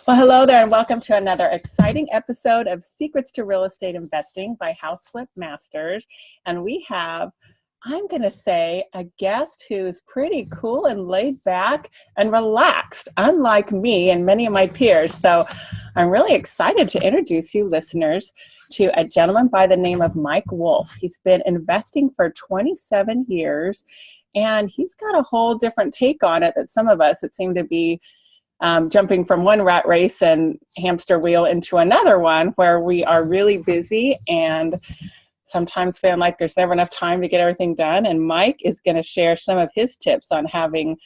Well, hello there, and welcome to another exciting episode of Secrets to Real Estate Investing by House Flip Masters. And we have, I'm going to say, a guest who's pretty cool and laid back and relaxed, unlike me and many of my peers. So I'm really excited to introduce you listeners to a gentleman by the name of Mike Wolf. He's been investing for 27 years, and he's got a whole different take on it that some of us, it seemed to be jumping from one rat race and hamster wheel into another one where we are really busy and sometimes feeling like there's never enough time to get everything done. And Mike is going to share some of his tips on having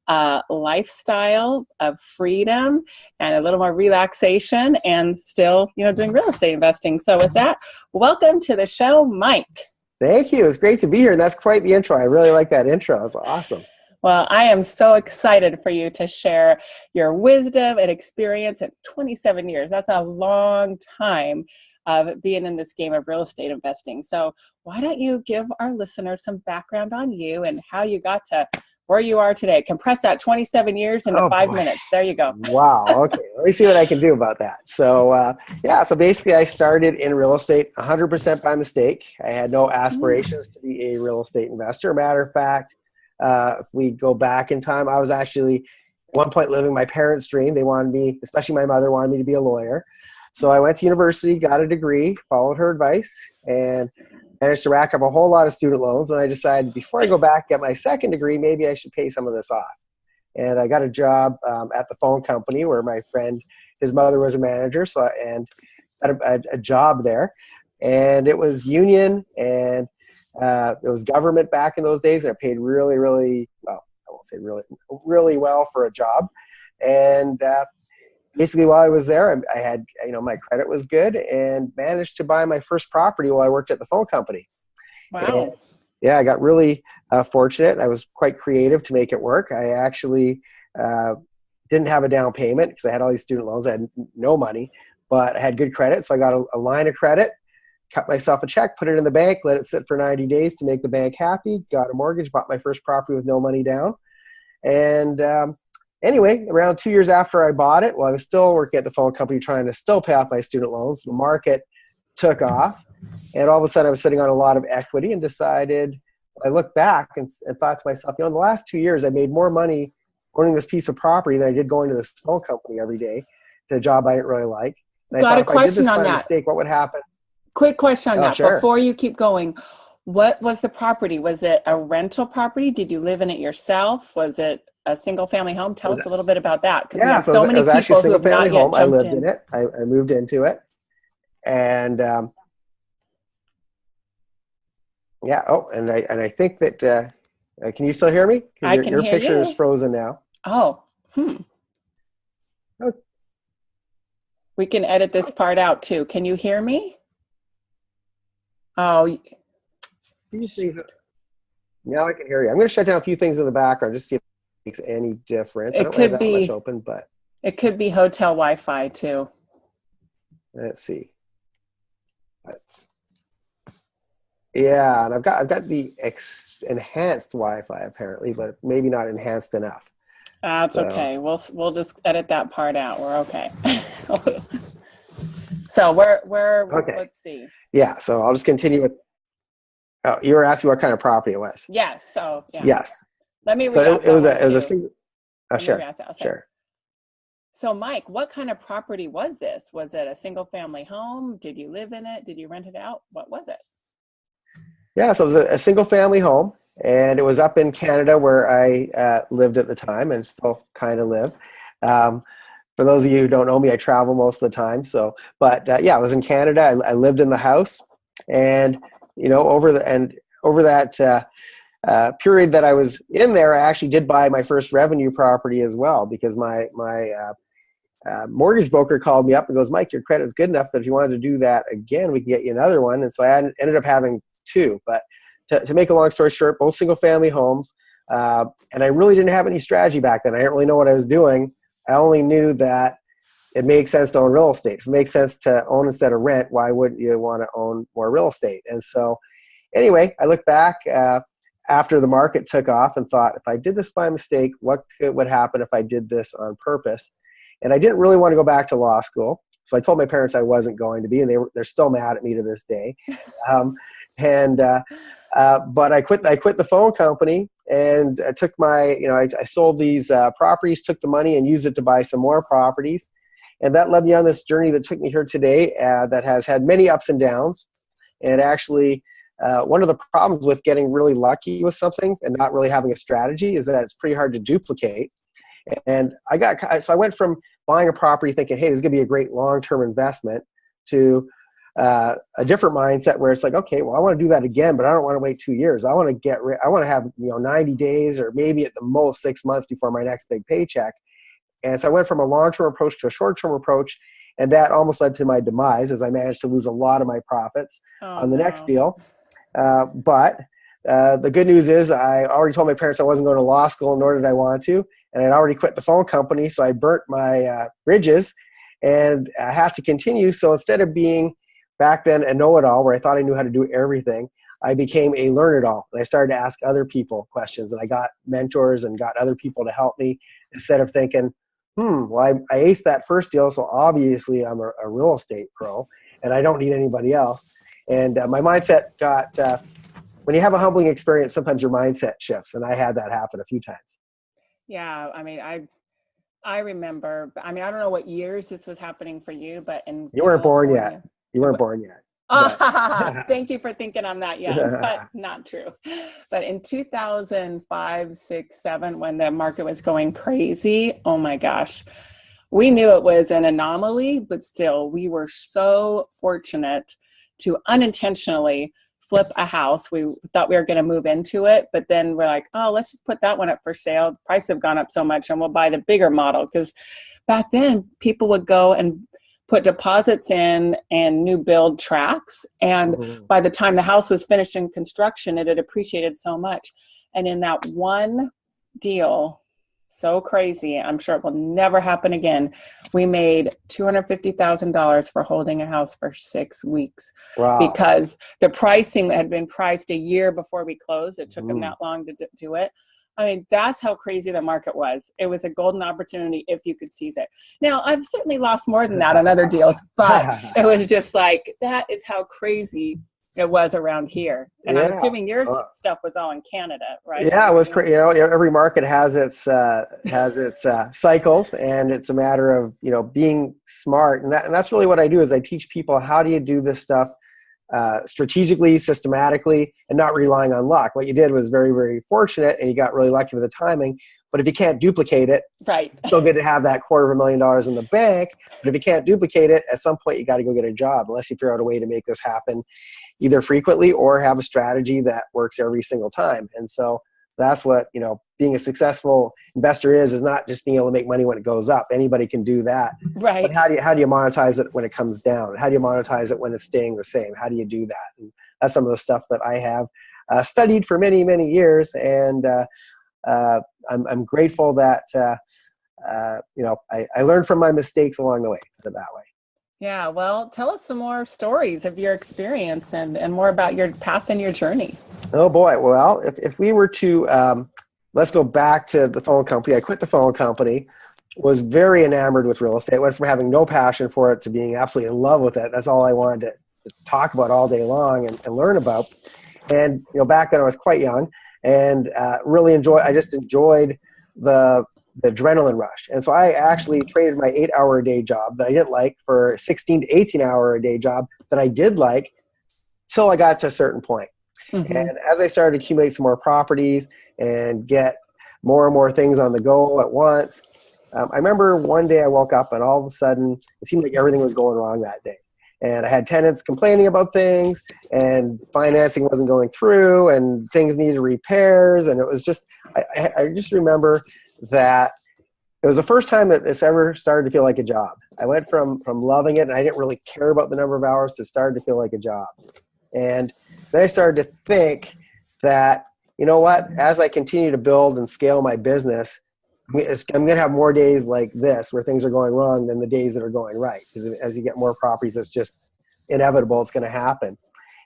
a lifestyle of freedom and a little more relaxation and still, doing real estate investing. So with that, welcome to the show, Mike. Thank you. It's great to be here. And that's quite the intro. I really like that intro. It's awesome. Well, I am so excited for you to share your wisdom and experience at 27 years. That's a long time of being in this game of real estate investing. So why don't you give our listeners some background on you and how you got to where you are today? Compress that 27 years into 5 minutes. There you go. Wow. Okay. Let me see what I can do about that. So, so basically I started in real estate 100% by mistake. I had no aspirations to be a real estate investor. Matter of fact, if we go back in time, I was actually at one point living my parents' dream. They wanted me, especially my mother, wanted me to be a lawyer. So I went to university, got a degree, followed her advice, and managed to rack up a whole lot of student loans. And I decided before I go back, get my second degree, maybe I should pay some of this off. And I got a job at the phone company where my friend, his mother was a manager, and got a job there. And it was union, and it was government back in those days, and it paid really, really well. I won't say really, really well for a job. And basically, while I was there, I had, my credit was good, and managed to buy my first property while I worked at the phone company. Wow. And, yeah, I got really fortunate. I was quite creative to make it work. I actually didn't have a down payment because I had all these student loans. I had no money, but I had good credit, so I got a line of credit. Cut myself a check, put it in the bank, let it sit for 90 days to make the bank happy, got a mortgage, bought my first property with no money down. And anyway, around 2 years after I bought it, while I was still working at the phone company trying to still pay off my student loans, the market took off. And all of a sudden I was sitting on a lot of equity and decided, I looked back and thought to myself, in the last 2 years I made more money owning this piece of property than I did going to this phone company every day to a job I didn't really like. And Got I a thought, question if I did this on by that. mistake, what would happen? Quick question on that. Sure. Before you keep going, what was the property? Was it a rental property? Did you live in it yourself? Was it a single family home? Tell us a little bit about that, because we have so many people who have not yet jumped in. I lived in it. I moved into it. And and I think that, can you still hear me? I can your hear picture you. is frozen now. Oh, Okay. We can edit this part out too. Can you hear me? Oh. Now I can hear you. I'm going to shut down a few things in the background just to see if it makes any difference. I don't have that much open, but it could be hotel Wi-Fi too. Let's see. Yeah, and I've got the enhanced Wi-Fi apparently, but maybe not enhanced enough. That's okay. We'll just edit that part out. We're okay. So we're okay. Let's see. Yeah, so I'll just continue with. Oh, you were asking what kind of property it was. Yes. So yeah. Yes. Let me read. So it was a single. Oh, sure. Sure. So Mike, what kind of property was this? Was it a single family home? Did you live in it? Did you rent it out? What was it? Yeah, so it was a single family home, and it was up in Canada where I lived at the time and still kind of live. For those of you who don't know me, I travel most of the time. So, but I was in Canada. I lived in the house, and over that period that I was in there, I actually did buy my first revenue property as well, because my mortgage broker called me up and goes, Mike, your credit's good enough that if you wanted to do that again, we can get you another one. And so I ended up having two. But to make a long story short, both single family homes. And I really didn't have any strategy back then. I didn't really know what I was doing. I only knew that it makes sense to own real estate. If it makes sense to own instead of rent, why wouldn't you want to own more real estate? And so anyway, I look back after the market took off and thought, if I did this by mistake, what would happen if I did this on purpose? And I didn't really want to go back to law school. So I told my parents I wasn't going to be, and they're still mad at me to this day. Um, but I quit the phone company, and I took I sold these properties, took the money and used it to buy some more properties. And that led me on this journey that took me here today, that has had many ups and downs. And actually, one of the problems with getting really lucky with something and not really having a strategy is that it's pretty hard to duplicate. And so I went from buying a property thinking, hey, this is going to be a great long-term investment, to a different mindset where it's like, okay, well, I want to do that again, but I don't want to wait 2 years. I want to have 90 days or maybe at the most 6 months before my next big paycheck. And so I went from a long-term approach to a short-term approach, and that almost led to my demise as I managed to lose a lot of my profits on the next deal. But the good news is I already told my parents I wasn't going to law school, nor did I want to, and I'd already quit the phone company, so I burnt my bridges, and I have to continue. So instead of being back then a know-it-all where I thought I knew how to do everything, I became a learn-it-all, and I started to ask other people questions, and I got mentors and got other people to help me instead of thinking, well, I aced that first deal, so obviously I'm a real estate pro, and I don't need anybody else. And my mindset got, when you have a humbling experience, sometimes your mindset shifts, and I had that happen a few times. Yeah, I mean, I remember, I mean, I don't know what years this was happening for you, but in You weren't born California. yet. You weren't born yet. Thank you for thinking I'm not young, but not true. But in 2005, 6, 7, when the market was going crazy, oh my gosh, we knew it was an anomaly, but still, we were so fortunate to unintentionally flip a house. We thought we were going to move into it, but then we're like, oh, let's just put that one up for sale. The price have gone up so much, and we'll buy the bigger model. Because back then, people would go and put deposits in and new build tracks. And by the time the house was finished in construction, it had appreciated so much. And in that one deal, so crazy, I'm sure it will never happen again, we made $250,000 for holding a house for 6 weeks. Wow. Because the pricing had been priced a year before we closed. It took them that long to do it. I mean, that's how crazy the market was. It was a golden opportunity if you could seize it. Now, I've certainly lost more than that on other deals, but it was just like, that is how crazy it was around here. And I'm assuming your stuff was all in Canada, right? Yeah, it was crazy. Every market has its cycles, and it's a matter of being smart. And that's really what I do is I teach people how do you do this stuff strategically, systematically, and not relying on luck. What you did was very, very fortunate, and you got really lucky with the timing. But if you can't duplicate it, right, it's still good to have that $250,000 in the bank. But if you can't duplicate it, at some point you got to go get a job, unless you figure out a way to make this happen either frequently or have a strategy that works every single time. And so that's what being a successful investor is not just being able to make money when it goes up. Anybody can do that. Right. But how do you monetize it when it comes down? How do you monetize it when it's staying the same? How do you do that? And that's some of the stuff that I have studied for many, many years. And I'm grateful that I learned from my mistakes along the way. Put it that way. Yeah, well, tell us some more stories of your experience and more about your path and your journey. Oh boy, well, if we were to, let's go back to the phone company. I quit the phone company, was very enamored with real estate, went from having no passion for it to being absolutely in love with it. That's all I wanted to talk about all day long and learn about. And back then I was quite young and I just enjoyed the adrenaline rush. And so I actually traded my 8-hour-a-day job that I didn't like for a 16 to 18-hour-a-day job that I did like till I got to a certain point. And as I started to accumulate some more properties and get more and more things on the go at once, I remember one day I woke up and all of a sudden it seemed like everything was going wrong that day. And I had tenants complaining about things, and financing wasn't going through, and things needed repairs. And it was just, I just remember that it was the first time that this ever started to feel like a job. I went from loving it, and I didn't really care about the number of hours, to starting to feel like a job. And then I started to think that, as I continue to build and scale my business, I'm going to have more days like this where things are going wrong than the days that are going right. Because as you get more properties, it's just inevitable. It's going to happen.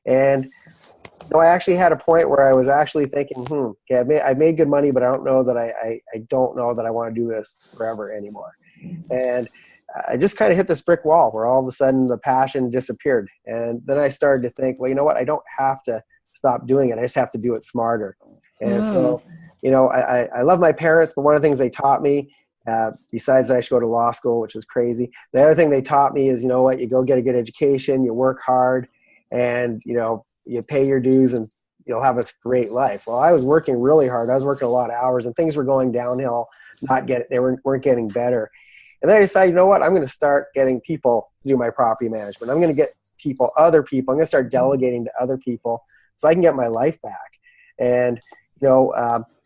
And I actually had a point where I was actually thinking, okay, I've made good money, but I don't know that I don't know that I want to do this forever anymore. And I just kind of hit this brick wall where all of a sudden the passion disappeared. And then I started to think, well, you know what? I don't have to stop doing it. I just have to do it smarter. And so, I love my parents, but one of the things they taught me, besides that I should go to law school, which is crazy, the other thing they taught me is, you know what? You go get a good education, you work hard, and, you pay your dues, and you'll have a great life. Well, I was working really hard. I was working a lot of hours, and things were going downhill. They weren't getting better. And then I decided, you know what? I'm going to start getting people to do my property management. I'm going to get other people. I'm going to start delegating to other people so I can get my life back. And,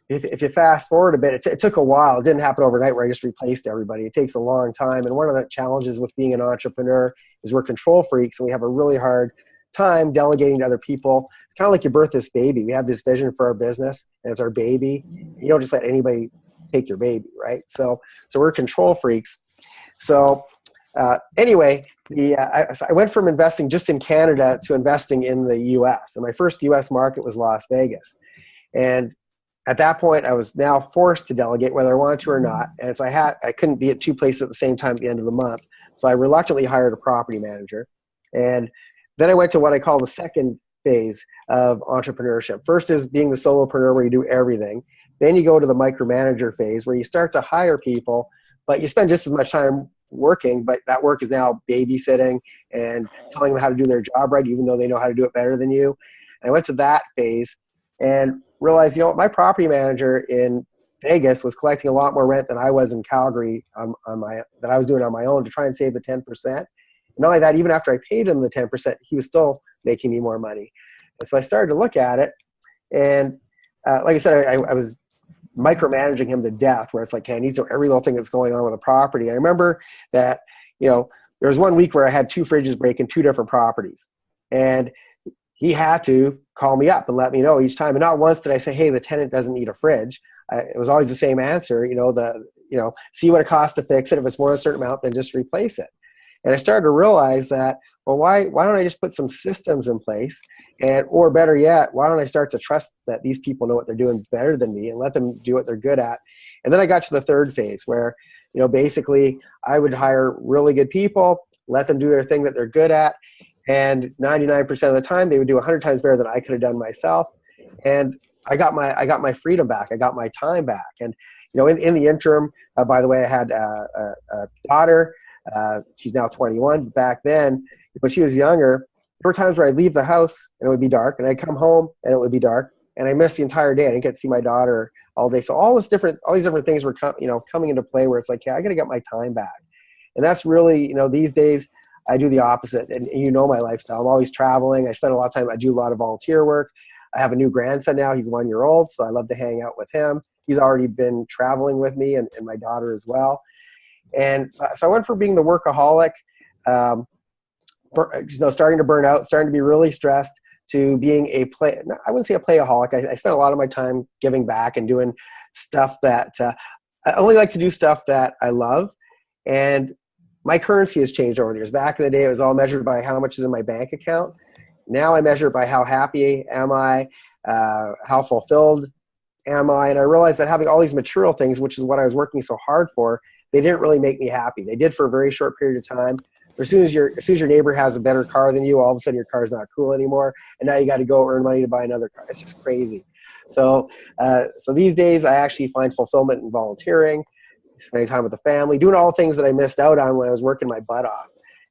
if you fast forward a bit, it took a while. It didn't happen overnight where I just replaced everybody. It takes a long time. And one of the challenges with being an entrepreneur is we're control freaks, and we have a really hard time delegating to other people. It's kind of like you birth this baby. We have this vision for our business, and it's our baby. You don't just let anybody take your baby, right? So we're control freaks. So anyway, I went from investing just in Canada to investing in the U.S. And my first U.S. market was Las Vegas. And at that point, I was now forced to delegate whether I wanted to or not. And so I couldn't be at two places at the same time at the end of the month. So I reluctantly hired a property manager. And then I went to what I call the second phase of entrepreneurship. First is being the solopreneur, where you do everything. Then you go to the micromanager phase, where you start to hire people, but you spend just as much time working, but that work is now babysitting and telling them how to do their job right, even though they know how to do it better than you. And I went to that phase and realized, my property manager in Vegas was collecting a lot more rent than I was in Calgary that I was doing on my own to try and save the 10%. And not only that, even after I paid him the 10%, he was still making me more money. And so I started to look at it, and like I said, I was micromanaging him to death, where it's like, okay, I need to know every little thing that's going on with the property. I remember that, there was one week where I had 2 fridges break in 2 different properties, and he had to call me up and let me know each time. And not once did I say, hey, the tenant doesn't need a fridge. It was always the same answer, see what it costs to fix it. If it's more than a certain amount, then just replace it. And I started to realize that, well, why don't I just put some systems in place? Or better yet, why don't I start to trust that these people know what they're doing better than me and let them do what they're good at? And then I got to the third phase where, basically I would hire really good people, let them do their thing that they're good at. And 99% of the time they would do 100 times better than I could have done myself. And I got my freedom back. I got my time back. And, in the interim, by the way, I had a daughter. She's now 21. Back then, when she was younger, there were times where I'd leave the house and it would be dark, and I'd come home and it would be dark, and I missed the entire day. I didn't get to see my daughter all day. So all these different things were coming into play, where it's like, I got to get my time back. And that's really, these days I do the opposite. And my lifestyle. I'm always traveling. I spend a lot of time. I do a lot of volunteer work. I have a new grandson now. He's 1 year old, so I love to hang out with him. He's already been traveling with me, and my daughter as well. And so I went from being the workaholic, starting to burn out, starting to be really stressed, to being I wouldn't say a playaholic. I spent a lot of my time giving back and doing stuff that I only like to do stuff that I love. And my currency has changed over the years. Back in the day, it was all measured by how much is in my bank account. Now I measure it by how happy am I, how fulfilled am I. And I realized that having all these material things, which is what I was working so hard for, they didn't really make me happy. They did for a very short period of time. But as soon as your neighbor has a better car than you, all of a sudden your car is not cool anymore, and now you got to go earn money to buy another car. It's just crazy. So these days I actually find fulfillment in volunteering, spending time with the family, doing all the things that I missed out on when I was working my butt off.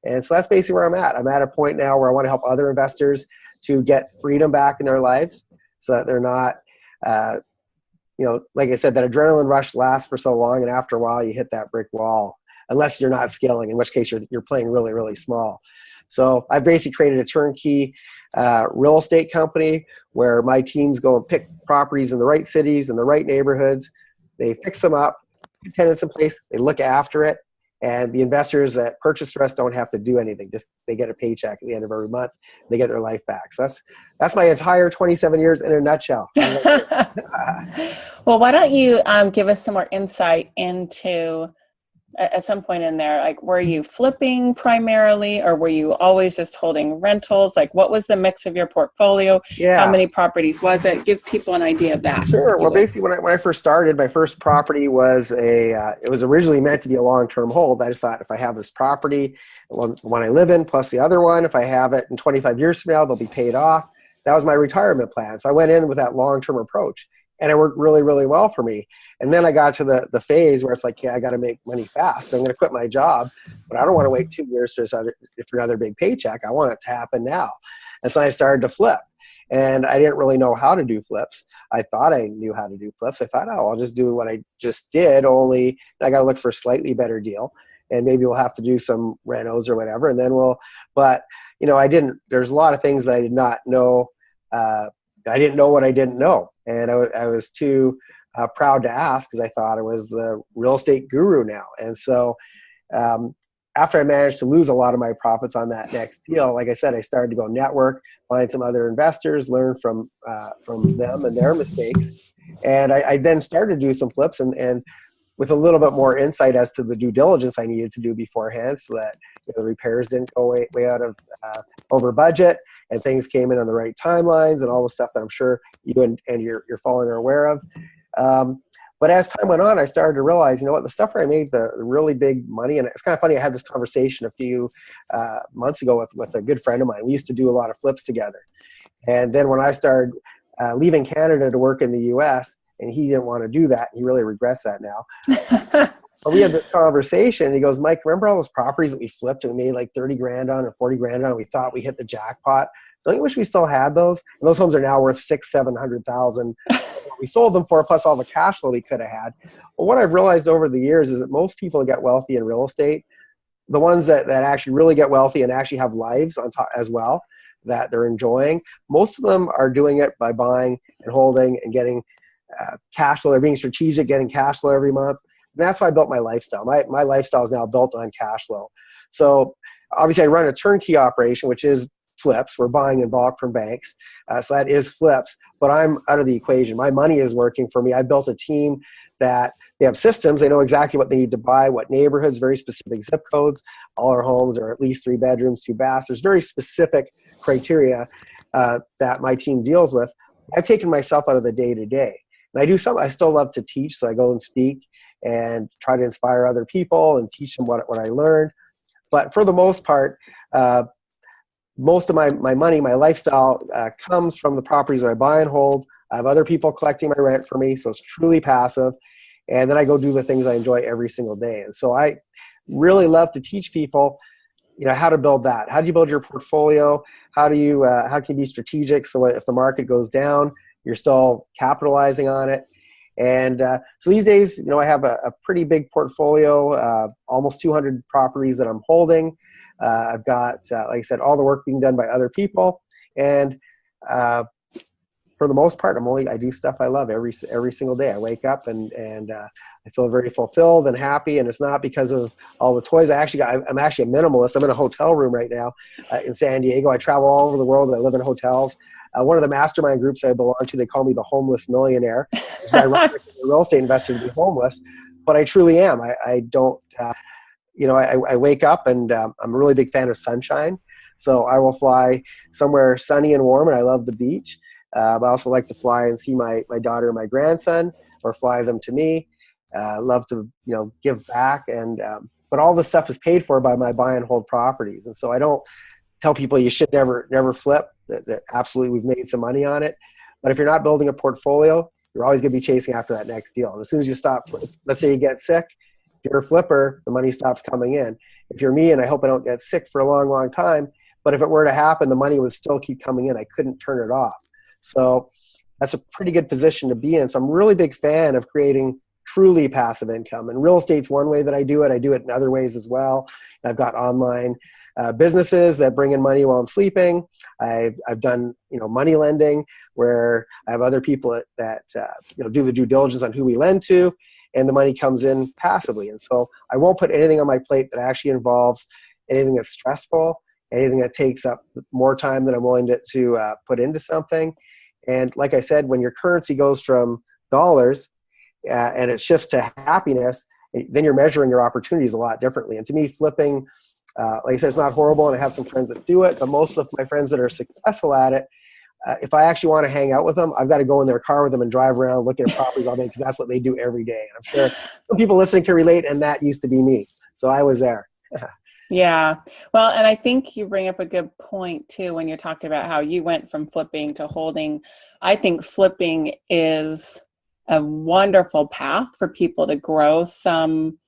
And so that's basically where I'm at. I'm at a point now where I want to help other investors to get freedom back in their lives, so that they're not, like I said, that adrenaline rush lasts for so long, and after a while you hit that brick wall, unless you're not scaling, in which case you're playing really, really small. So I've basically created a turnkey real estate company where my teams go and pick properties in the right cities and the right neighborhoods. They fix them up, put tenants in place, they look after it, and the investors that purchase for us don't have to do anything. Just they get a paycheck at the end of every month. They get their life back. So that's my entire 27 years in a nutshell. Well, why don't you give us some more insight into at some point in there, like, were you flipping primarily, or were you always just holding rentals? Like, what was the mix of your portfolio? How Yeah. many properties was it? Give people an idea of that, Sure. if you Well, would. basically, when I first started, my first property was it was originally meant to be a long-term hold. I just thought if I have this property, one I live in, plus the other one, if I have it in 25 years from now, they'll be paid off. That was my retirement plan. So I went in with that long-term approach, and it worked really, really well for me. And then I got to the phase where it's like, yeah, I got to make money fast. I'm going to quit my job, but I don't want to wait 2 years for another big paycheck. I want it to happen now. And so I started to flip. And I didn't really know how to do flips. I thought I knew how to do flips. I thought, oh, I'll just do what I just did, only I got to look for a slightly better deal. And maybe we'll have to do some renos or whatever. And then but I didn't, there's a lot of things that I did not know. I didn't know what I didn't know. And I was too proud to ask, because I thought I was the real estate guru now. And so after I managed to lose a lot of my profits on that next deal, like I said, I started to go network, find some other investors, learn from them and their mistakes. And I then started to do some flips and with a little bit more insight as to the due diligence I needed to do beforehand, so that the repairs didn't go way out of over budget, and things came in on the right timelines, and all the stuff that I'm sure you and your following are aware of. But as time went on, I started to realize, the stuff where I made the really big money, and it's kind of funny, I had this conversation a few months ago with a good friend of mine. We used to do a lot of flips together. And then when I started leaving Canada to work in the US, and he didn't want to do that, he really regrets that now. But we had this conversation, and he goes, Mike, remember all those properties that we flipped and we made like 30 grand on or 40 grand on, and we thought we hit the jackpot? Don't you wish we still had those? And those homes are now worth 600,000-700,000. We sold them for, plus all the cash flow we could have had. But what I've realized over the years is that most people get wealthy in real estate, the ones that actually really get wealthy and actually have lives on top as well that they're enjoying, most of them are doing it by buying and holding and getting cash flow. They're being strategic, getting cash flow every month. And that's how I built my lifestyle. My lifestyle is now built on cash flow. So obviously I run a turnkey operation, which is flips. We're buying in bulk from banks. So that is flips, but I'm out of the equation. My money is working for me. I built a team that they have systems. They know exactly what they need to buy, what neighborhoods, very specific zip codes. All our homes are at least 3 bedrooms, 2 baths. There's very specific criteria that my team deals with. I've taken myself out of the day-to-day. And I still love to teach, so I go and speak and try to inspire other people and teach them what I learned. But for the most part, most of my money, my lifestyle comes from the properties that I buy and hold. I have other people collecting my rent for me, so it's truly passive. And then I go do the things I enjoy every single day. And so I really love to teach people, how to build that. How do you build your portfolio? How can you be strategic so if the market goes down, you're still capitalizing on it? And so these days, I have a pretty big portfolio, almost 200 properties that I'm holding. I've got, like I said, all the work being done by other people. And for the most part, I do stuff I love every single day. I wake up and I feel very fulfilled and happy. And it's not because of all the toys. I'm actually a minimalist. I'm in a hotel room right now in San Diego. I travel all over the world. I live in hotels. One of the mastermind groups I belong to, they call me the homeless millionaire. It's ironic as a real estate investor to be homeless, but I truly am. I don't, I wake up and I'm a really big fan of sunshine. So I will fly somewhere sunny and warm, and I love the beach. I also like to fly and see my daughter and my grandson, or fly them to me. Love to, give back. But all this stuff is paid for by my buy and hold properties. And so I don't tell people you should never flip. That absolutely, we've made some money on it. But if you're not building a portfolio, you're always going to be chasing after that next deal. And as soon as you stop, let's say you get sick, if you're a flipper, the money stops coming in. If you're me, and I hope I don't get sick for a long, long time, but if it were to happen, the money would still keep coming in. I couldn't turn it off. So that's a pretty good position to be in. So I'm a really big fan of creating truly passive income. And real estate's one way that I do it. I do it in other ways as well. I've got online businesses that bring in money while I'm sleeping. I've done money lending, where I have other people that do the due diligence on who we lend to, and the money comes in passively. And so I won't put anything on my plate that actually involves anything that's stressful, anything that takes up more time than I'm willing to put into something. And like I said, when your currency goes from dollars and it shifts to happiness, then you're measuring your opportunities a lot differently. And to me, flipping, like I said, it's not horrible, and I have some friends that do it, but most of my friends that are successful at it, if I actually want to hang out with them, I've got to go in their car with them and drive around looking at properties all day, because that's what they do every day. And I'm sure some people listening can relate, and that used to be me. So I was there. Yeah. Well, and I think you bring up a good point too, when you're talking about how you went from flipping to holding. I think flipping is a wonderful path for people to grow some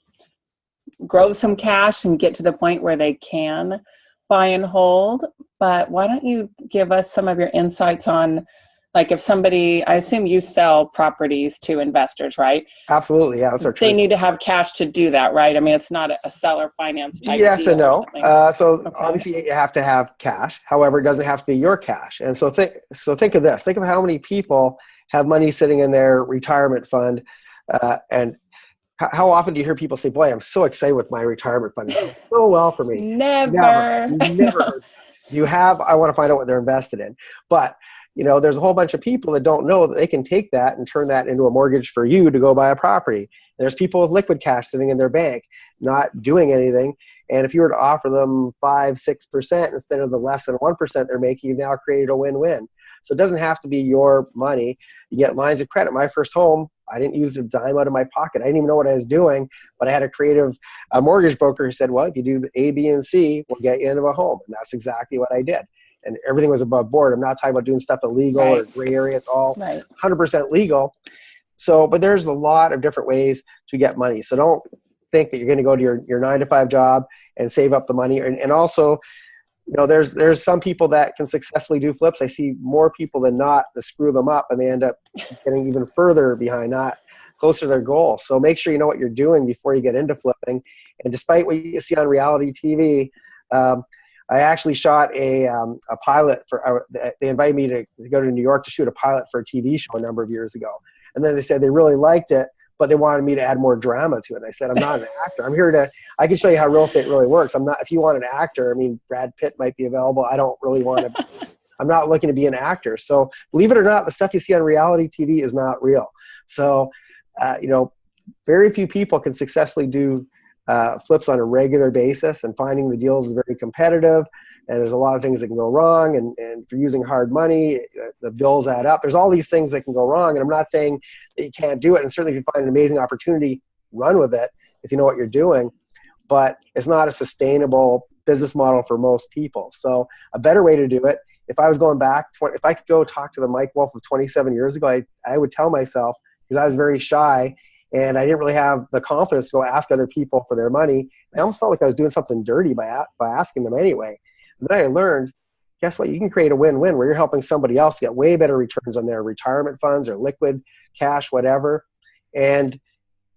cash and get to the point where they can buy and hold. But why don't you give us some of your insights on, like, if somebody, I assume you sell properties to investors, right? Absolutely. Yeah, that's our They truth. need to have cash to do that, right? I mean, it's not a seller finance type Yes deal and or no. something. So Okay. obviously you have to have cash. However, it doesn't have to be your cash. And so think of this. Think of how many people have money sitting in their retirement fund, and how often do you hear people say, "Boy, I'm so excited with my retirement fund. It's going so well for me." Never. Never No. heard. You have. I want to find out what they're invested in. But there's a whole bunch of people that don't know that they can take that and turn that into a mortgage for you to go buy a property. And there's people with liquid cash sitting in their bank, not doing anything. And if you were to offer them 5-6% instead of the less than 1% they're making, you've now created a win-win. So it doesn't have to be your money. You get lines of credit. My first home, I didn't use a dime out of my pocket. I didn't even know what I was doing, but I had a mortgage broker who said, well, if you do the A, B, and C, we'll get you into a home. And that's exactly what I did. And everything was above board. I'm not talking about doing stuff illegal or gray area. It's all 100% legal. So, but there's a lot of different ways to get money. So don't think that you're going to go to your 9-to-5 job and save up the money. And also, there's some people that can successfully do flips. I see more people than not that screw them up, and they end up getting even further behind, not closer to their goal. So make sure you know what you're doing before you get into flipping. And despite what you see on reality TV, I actually shot a pilot they invited me to go to New York to shoot a pilot for a TV show a number of years ago. And then they said they really liked it, but they wanted me to add more drama to it. And I said, I'm not an actor. I'm here I can show you how real estate really works. If you want an actor, Brad Pitt might be available. I don't really want to, I'm not looking to be an actor. So believe it or not, the stuff you see on reality TV is not real. So, very few people can successfully do flips on a regular basis, and finding the deals is very competitive. And there's a lot of things that can go wrong. And if you're using hard money, the bills add up. There's all these things that can go wrong. And I'm not saying that you can't do it. And certainly if you find an amazing opportunity, run with it if you know what you're doing. But it's not a sustainable business model for most people. So a better way to do it, if I was going back, if I could go talk to the Mike Wolf of 27 years ago, I would tell myself, because I was very shy and I didn't really have the confidence to go ask other people for their money. I almost felt like I was doing something dirty by asking them anyway. And then I learned, guess what? You can create a win-win where you're helping somebody else get way better returns on their retirement funds or liquid cash, whatever. And,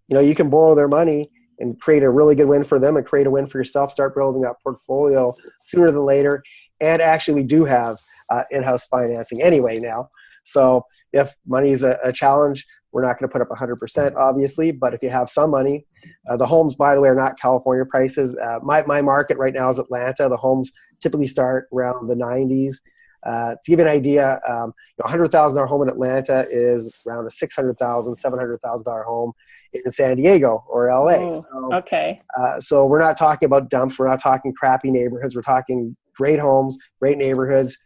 you can borrow their money and create a really good win for them and create a win for yourself. Start building that portfolio sooner than later. And actually, we do have in-house financing anyway now. So if money is a challenge, we're not going to put up 100%, obviously. But if you have some money, the homes, by the way, are not California prices. My market right now is Atlanta. The homes typically start around the 90s. To give you an idea, a $100,000 home in Atlanta is around a $600,000, $700,000 home in San Diego or LA. Okay. So we're not talking about dumps. We're not talking crappy neighborhoods. We're talking great homes, great neighborhoods,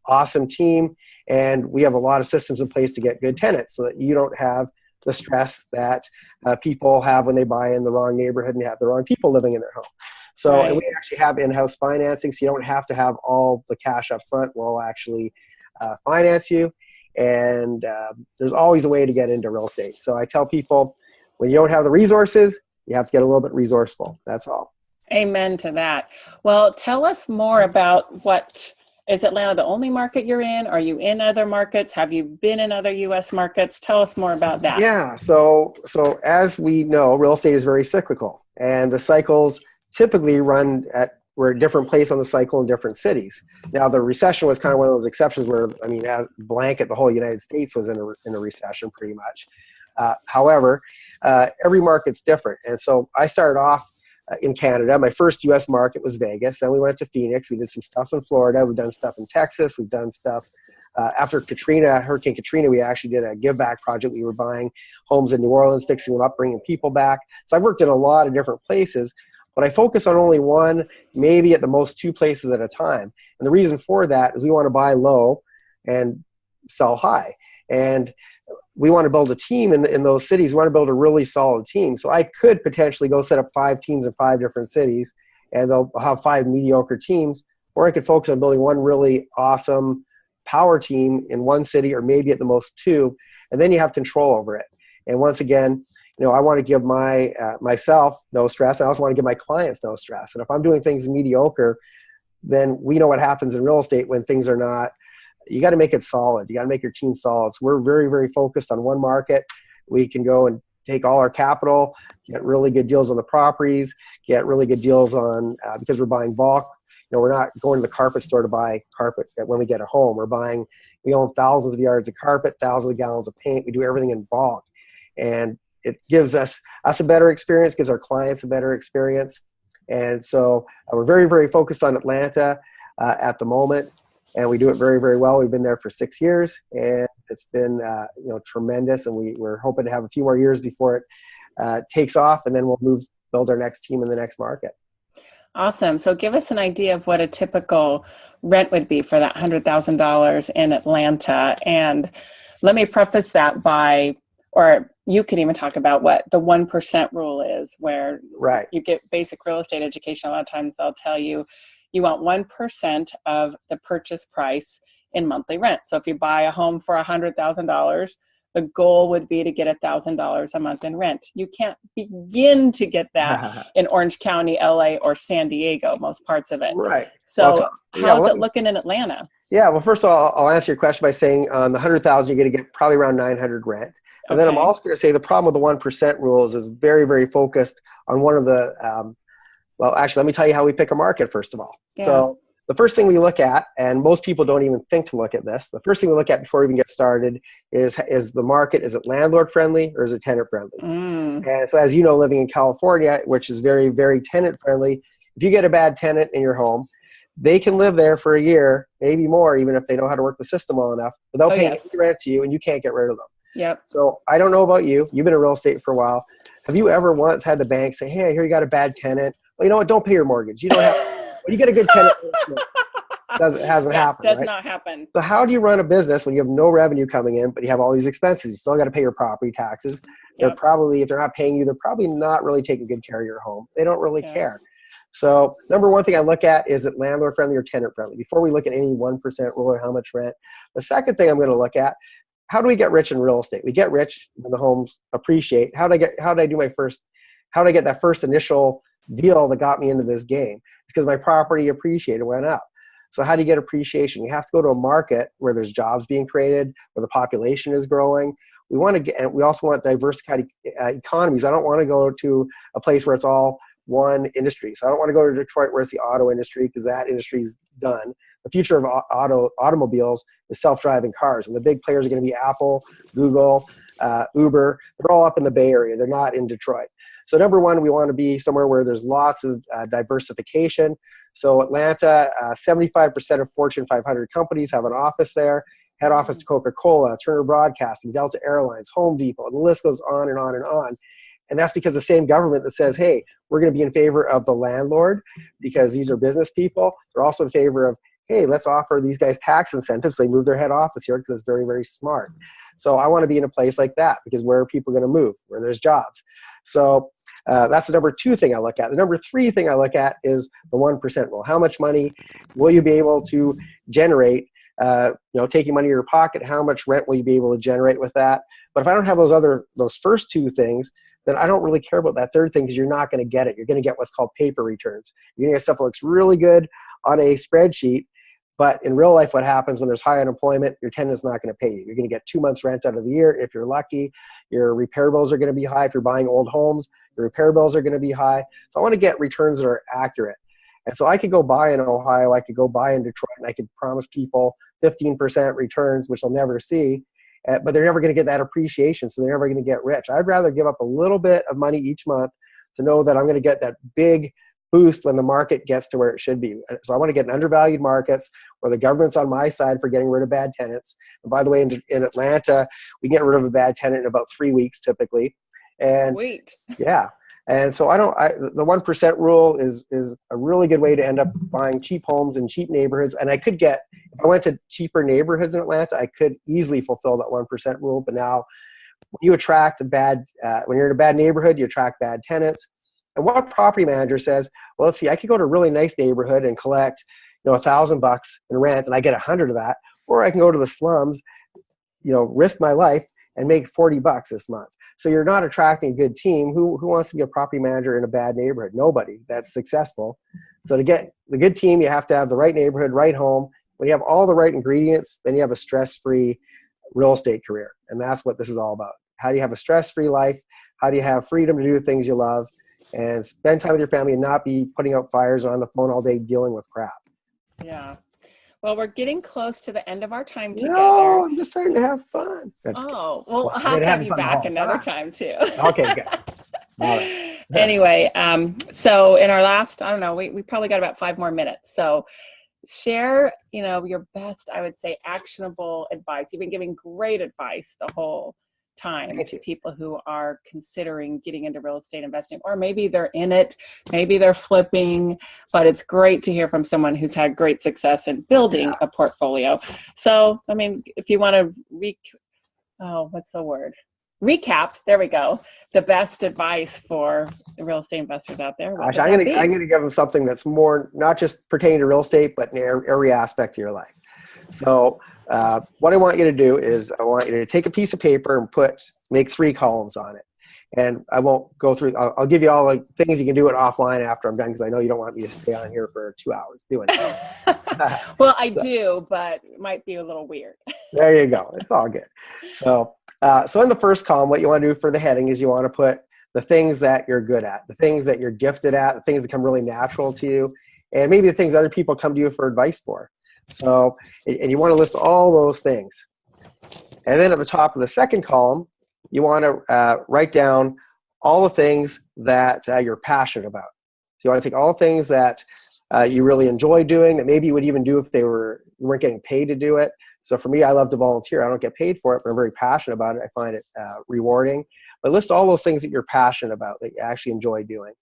awesome team. And we have a lot of systems in place to get good tenants so that you don't have the stress that people have when they buy in the wrong neighborhood and have the wrong people living in their home. So and we actually have in-house financing, so you don't have to have all the cash up front. We'll actually finance you. And there's always a way to get into real estate. So I tell people, when you don't have the resources, you have to get a little bit resourceful. That's all. Amen to that. Well, tell us more about is Atlanta the only market you're in? Are you in other markets? Have you been in other U.S. markets? Tell us more about that. Yeah. So as we know, real estate is very cyclical, and the cycles typically we're a different place on the cycle in different cities. Now, the recession was kind of one of those exceptions where, as blanket, the whole United States was in a recession pretty much. However, every market's different. And so I started off in Canada. My first U.S. market was Vegas. Then we went to Phoenix. We did some stuff in Florida. We've done stuff in Texas. We've done stuff After Hurricane Katrina, we actually did a give back project. We were buying homes in New Orleans, fixing them up, bringing people back. So I've worked in a lot of different places, but I focus on only one, maybe at the most two places at a time. And the reason for that is we want to buy low and sell high. And we want to build a team in those cities. We want to build a really solid team. So I could potentially go set up 5 teams in 5 different cities, and they'll have 5 mediocre teams, or I could focus on building one really awesome power team in one city, or maybe at the most 2, and then you have control over it. And once again, I want to give myself no stress. I also want to give my clients no stress. And if I'm doing things mediocre, then we know what happens in real estate when things are not. You got to make it solid. You got to make your team solid. So we're very, very focused on one market. We can go and take all our capital, get really good deals on the properties, get really good deals on, because we're buying bulk. We're not going to the carpet store to buy carpet when we get a home. We own thousands of yards of carpet, thousands of gallons of paint. We do everything in bulk. And it gives us a better experience, gives our clients a better experience. And so we're very, very focused on Atlanta at the moment. And we do it very, very well. We've been there for 6 years, and it's been tremendous. And we're hoping to have a few more years before it takes off, and then we'll build our next team in the next market. Awesome. So give us an idea of what a typical rent would be for that $100,000 in Atlanta. And let me preface that by, or you can even talk about what the 1% rule is, where you get basic real estate education. A lot of times they'll tell you, you want 1% of the purchase price in monthly rent. So if you buy a home for $100,000, the goal would be to get $1,000 a month in rent. You can't begin to get that in Orange County, LA, or San Diego, most parts of it. Right. So how's it looking in Atlanta? Yeah, well, first of all, I'll answer your question by saying on the $100,000, you're going to get probably around $900 rent. And then I'm also going to say the problem with the 1% rules is very, very focused on one of the, well, actually, let me tell you how we pick a market, first of all. Yeah. So the first thing we look at, and most people don't even think to look at this, the first thing we look at before we even get started is the market, is it landlord friendly or is it tenant friendly? And so as you know, living in California, which is very, very tenant friendly, if you get a bad tenant in your home, they can live there for a year, maybe more, even if they know how to work the system well enough, without paying any rent to you, and you can't get rid of them. Yep. So I don't know about you. You've been in real estate for a while. Have you ever once had the bank say, hey, I hear you got a bad tenant. Well, you know what? Don't pay your mortgage. You don't have, when you get a good tenant, it hasn't happened. Does not happen. So how do you run a business when you have no revenue coming in, but you have all these expenses? You still got to pay your property taxes. They're probably, if they're not paying you, they're probably not really taking good care of your home. They don't really care. So number one thing I look at, is it landlord friendly or tenant friendly? Before we look at any 1% rule or how much rent. The second thing I'm going to look at, how do we get rich in real estate? We get rich when the homes appreciate. How did I get that first initial deal that got me into this game? It's because my property appreciated, went up. So how do you get appreciation? You have to go to a market where there's jobs being created, where the population is growing. We also want diversified economies. I don't want to go to a place where it's all one industry. So I don't want to go to Detroit where it's the auto industry, because that industry is done. The future of automobiles is self-driving cars, and the big players are going to be Apple, Google, Uber. They're all up in the Bay Area. They're not in Detroit. So number one, we want to be somewhere where there's lots of diversification. So Atlanta, 75% of Fortune 500 companies have an office there. Head office to Coca-Cola, Turner Broadcasting, Delta Airlines, Home Depot, and the list goes on and on and on. And that's because the same government that says, hey, we're going to be in favor of the landlord because these are business people. They're also in favor of, hey, let's offer these guys tax incentives. They move their head office here because it's very, very smart. So I want to be in a place like that, because where are people going to move? Where there's jobs. So that's the number two thing I look at. The number three thing I look at is the 1% rule. How much money will you be able to generate? Taking money in your pocket, how much rent will you be able to generate with that? But if I don't have those first two things, then I don't really care about that third thing, because you're not going to get it. You're going to get what's called paper returns. You're going to get stuff that looks really good on a spreadsheet, but in real life, what happens when there's high unemployment, your tenant's not going to pay you. You're going to get 2 months rent out of the year if you're lucky. Your repair bills are going to be high. If you're buying old homes, your repair bills are going to be high. So I want to get returns that are accurate. And so I could go buy in Ohio, I could go buy in Detroit, and I could promise people 15% returns, which they'll never see, but they're never going to get that appreciation, so they're never going to get rich. I'd rather give up a little bit of money each month to know that I'm going to get that big boost when the market gets to where it should be. So I want to get in undervalued markets where the government's on my side for getting rid of bad tenants. And by the way, in Atlanta, we get rid of a bad tenant in about 3 weeks typically. And Sweet. yeah. And so the 1% rule is a really good way to end up buying cheap homes in cheap neighborhoods. And if I went to cheaper neighborhoods in Atlanta, I could easily fulfill that 1% rule. But now when you attract when you're in a bad neighborhood, you attract bad tenants. And what property manager says, well, let's see, I could go to a really nice neighborhood and collect, $1,000 in rent and I get 100 of that, or I can go to the slums, risk my life and make $40 this month. So you're not attracting a good team. Who wants to be a property manager in a bad neighborhood? Nobody that's successful. So to get the good team, you have to have the right neighborhood, right home. When you have all the right ingredients, then you have a stress-free real estate career. And that's what this is all about. How do you have a stress-free life? How do you have freedom to do the things you love and spend time with your family and not be putting out fires on the phone all day dealing with crap? Yeah. Well, we're getting close to the end of our time together. No, I'm just trying to have fun. Oh, well, I'll have to have you back another time too. Okay, good. All right. Anyway, so in our last, I don't know, we probably got about 5 more minutes. So share, your best, I would say, actionable advice. You've been giving great advice the whole time to people who are considering getting into real estate investing, or maybe they're in it, maybe they're flipping, but it's great to hear from someone who's had great success in building a portfolio. So, I mean, if you want to recap, there we go, the best advice for the real estate investors out there. I'm going to give them something that's more, not just pertaining to real estate, but in every aspect of your life. So what I want you to do is I want you to take a piece of paper and make 3 columns on it. And I won't go through, I'll give you all the things you can do it offline after I'm done, because I know you don't want me to stay on here for 2 hours doing it. Well, I do, but it might be a little weird. There you go. It's all good. So in the first column, what you want to do for the heading is you want to put the things that you're good at, the things that you're gifted at, the things that come really natural to you, and maybe the things other people come to you for advice for. So, and you want to list all those things. And then at the top of the second column, you want to write down all the things that you're passionate about. So you want to take all the things that you really enjoy doing, that maybe you would even do if you weren't getting paid to do it. So for me, I love to volunteer. I don't get paid for it, but I'm very passionate about it. I find it rewarding. But list all those things that you're passionate about, that you actually enjoy doing.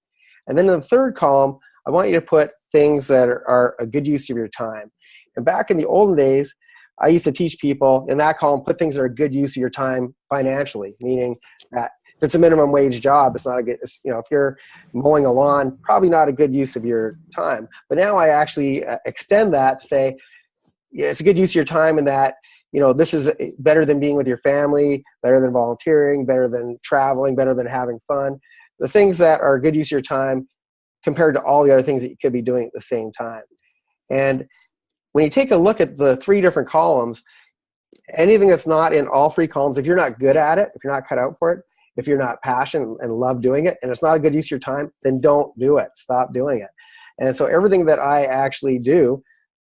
And then in the third column, I want you to put things that are a good use of your time. And back in the olden days, I used to teach people in that column, put things that are a good use of your time financially, meaning that if it's a minimum wage job, it's not a good, if you're mowing a lawn, probably not a good use of your time. But now I actually extend that to say, yeah, it's a good use of your time in that, this is better than being with your family, better than volunteering, better than traveling, better than having fun. The things that are a good use of your time compared to all the other things that you could be doing at the same time. And when you take a look at the 3 different columns, anything that's not in all 3 columns, if you're not good at it, if you're not cut out for it, if you're not passionate and love doing it, and it's not a good use of your time, then don't do it. Stop doing it. And so everything that I actually do,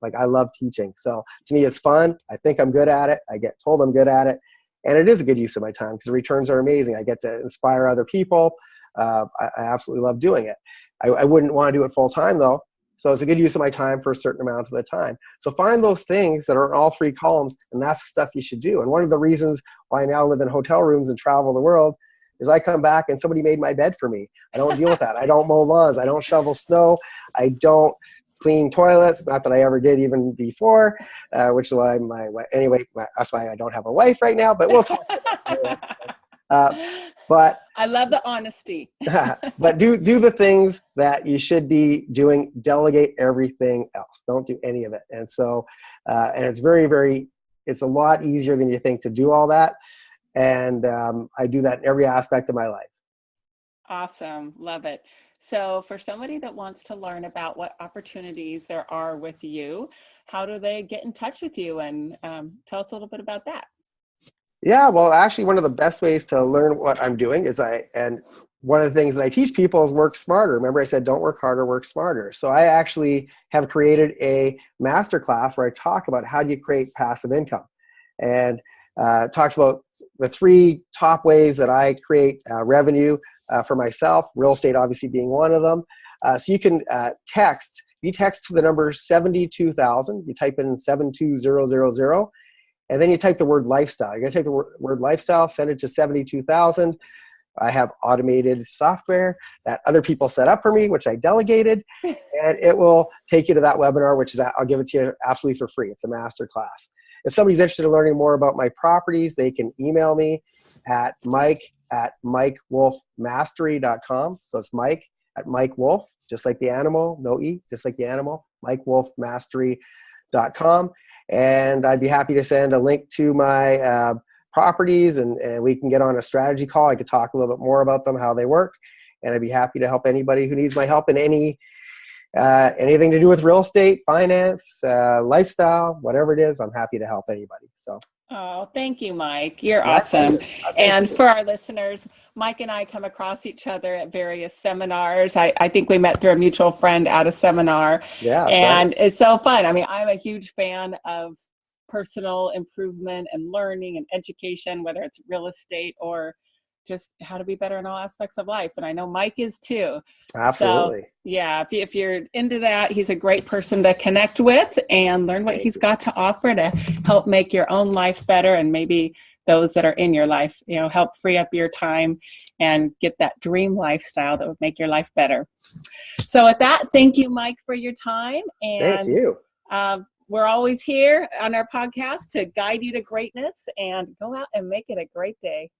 like I love teaching. So to me, it's fun. I think I'm good at it. I get told I'm good at it. And it is a good use of my time because the returns are amazing. I get to inspire other people. I absolutely love doing it. I wouldn't want to do it full time though. So it's a good use of my time for a certain amount of the time. So find those things that are in all 3 columns, and that's the stuff you should do. And one of the reasons why I now live in hotel rooms and travel the world is I come back and somebody made my bed for me. I don't deal with that. I don't mow lawns. I don't shovel snow. I don't clean toilets. Not that I ever did even before, which is why that's why I don't have a wife right now, but we'll talk about that. But I love the honesty. But do the things that you should be doing. Delegate everything else. Don't do any of it. And so, and it's it's a lot easier than you think to do all that. And I do that in every aspect of my life. Awesome. Love it. So for somebody that wants to learn about what opportunities there are with you, how do they get in touch with you? And tell us a little bit about that. Yeah, well, actually, one of the best ways to learn what I'm doing is and one of the things that I teach people is work smarter. Remember, I said, don't work harder, work smarter. So I actually have created a masterclass where I talk about how do you create passive income, and talks about the 3 top ways that I create revenue for myself, real estate obviously being one of them. So you can text. You text to the number 72,000. You type in 72000, and then you type the word lifestyle. You're going to take the word lifestyle, send it to 72,000. I have automated software that other people set up for me, which I delegated, and it will take you to that webinar, which is, I'll give it to you absolutely for free. It's a master class. If somebody's interested in learning more about my properties, they can email me at mike@mikewolfmastery.com. So it's Mike@MikeWolf, just like the animal, no E, just like the animal, mikewolfmastery.com. And I'd be happy to send a link to my properties, and we can get on a strategy call. I could talk a little bit more about them, how they work, and I'd be happy to help anybody who needs my help in anything to do with real estate, finance, lifestyle, whatever it is. I'm happy to help anybody. So. Oh, thank you, Mike. You're awesome. And for our listeners, Mike and I come across each other at various seminars. I think we met through a mutual friend at a seminar. Yeah, and it's so fun. I mean, I'm a huge fan of personal improvement and learning and education, whether it's real estate or just how to be better in all aspects of life. And I know Mike is too. Absolutely. So, yeah, if you're into that, he's a great person to connect with and learn what he's got to offer to help make your own life better, and maybe those that are in your life, help free up your time and get that dream lifestyle that would make your life better. So with that, thank you, Mike, for your time. And thank you. We're always here on our podcast to guide you to greatness, and go out and make it a great day.